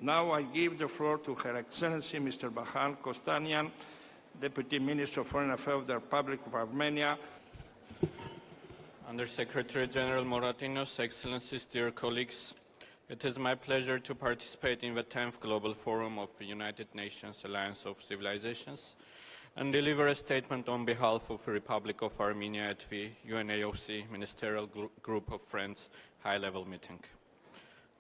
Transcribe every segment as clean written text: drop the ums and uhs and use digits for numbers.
Now I give the floor to Her Excellency Mr. Bahan Kostanian, Deputy Minister of Foreign Affairs of the Republic of Armenia. Under Secretary General Moratinos, Excellencies, dear colleagues, it is my pleasure to participate in the 10th Global Forum of the United Nations Alliance of Civilizations and deliver a statement on behalf of the Republic of Armenia at the UNAOC Ministerial Group of Friends High-Level Meeting.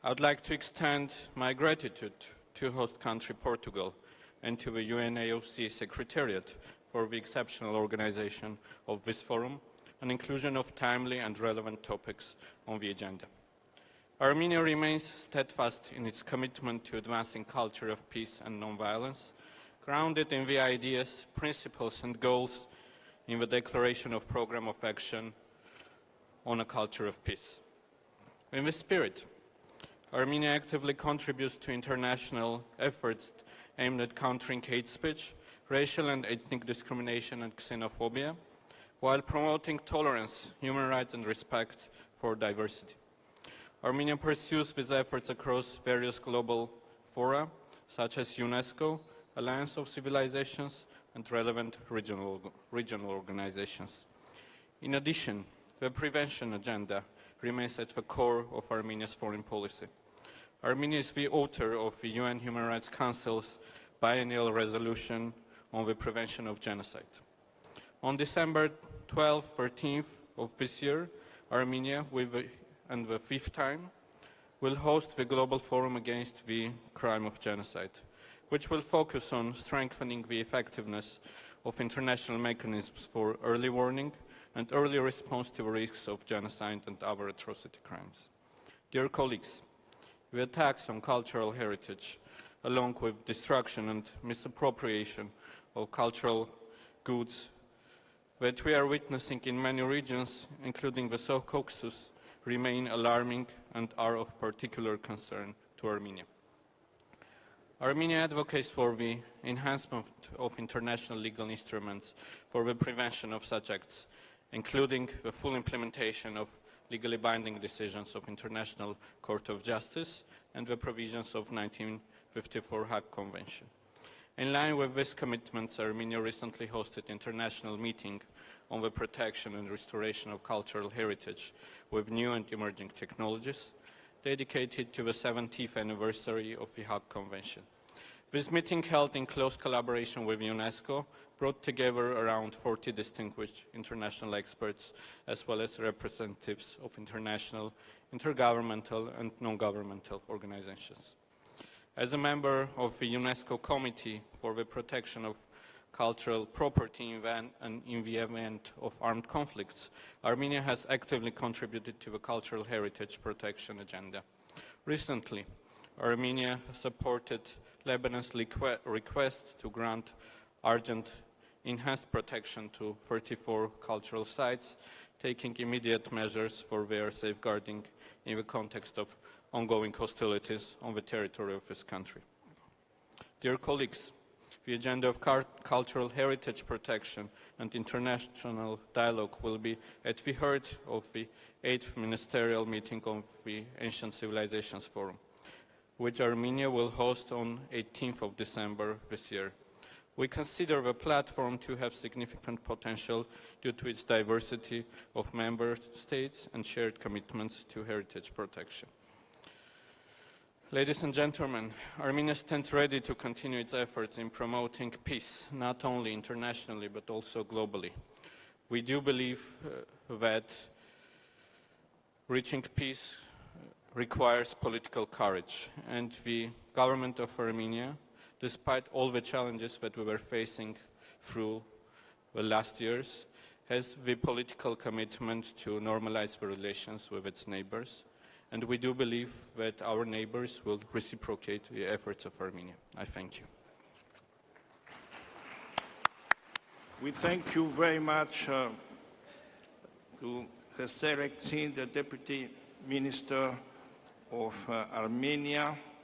I would like to extend my gratitude to host country Portugal and to the UNAOC Secretariat for the exceptional organization of this forum and inclusion of timely and relevant topics on the agenda. Armenia remains steadfast in its commitment to advancing culture of peace and non-violence, grounded in the ideas, principles and goals in the Declaration of Programme of Action on a Culture of Peace. In this spirit, Armenia actively contributes to international efforts aimed at countering hate speech, racial and ethnic discrimination and xenophobia, while promoting tolerance, human rights and respect for diversity. Armenia pursues these efforts across various global fora, such as UNESCO, Alliance of Civilizations, and relevant regional organizations. In addition, the prevention agenda remains at the core of Armenia's foreign policy. Armenia is the author of the UN Human Rights Council's biennial resolution on the prevention of genocide. On December 12-13th of this year, Armenia, and the fifth time, will host the Global Forum Against the Crime of Genocide, which will focus on strengthening the effectiveness of international mechanisms for early warning and early response to the risks of genocide and other atrocity crimes. Dear colleagues, the attacks on cultural heritage, along with destruction and misappropriation of cultural goods that we are witnessing in many regions, including the South Caucasus, remain alarming and are of particular concern to Armenia. Armenia advocates for the enhancement of international legal instruments for the prevention of such acts, including the full implementation of legally binding decisions of International Court of Justice and the provisions of 1954 Hague Convention. In line with these commitments, Armenia recently hosted an international meeting on the protection and restoration of cultural heritage with new and emerging technologies, dedicated to the 70th anniversary of the Hague Convention. This meeting, held in close collaboration with UNESCO, brought together around 40 distinguished international experts, as well as representatives of international, intergovernmental and non-governmental organizations. As a member of the UNESCO Committee for the Protection of Cultural Property in the event of armed conflicts, Armenia has actively contributed to the cultural heritage protection agenda. Recently, Armenia supported Lebanon's request to grant urgent enhanced protection to 34 cultural sites, taking immediate measures for their safeguarding in the context of ongoing hostilities on the territory of this country. Dear colleagues, the agenda of cultural heritage protection and international dialogue will be at the heart of the 8th Ministerial Meeting of the Ancient Civilizations Forum, which Armenia will host on 18th of December this year. We consider the platform to have significant potential due to its diversity of member states and shared commitments to heritage protection. Ladies and gentlemen, Armenia stands ready to continue its efforts in promoting peace, not only internationally but also globally. We do believe that reaching peace requires political courage, and the government of Armenia, despite all the challenges that we were facing through the last years, has the political commitment to normalize the relations with its neighbors. And we do believe that our neighbors will reciprocate the efforts of Armenia. I thank you. We thank you very much to Her Excellency, the Deputy Minister of Armenia.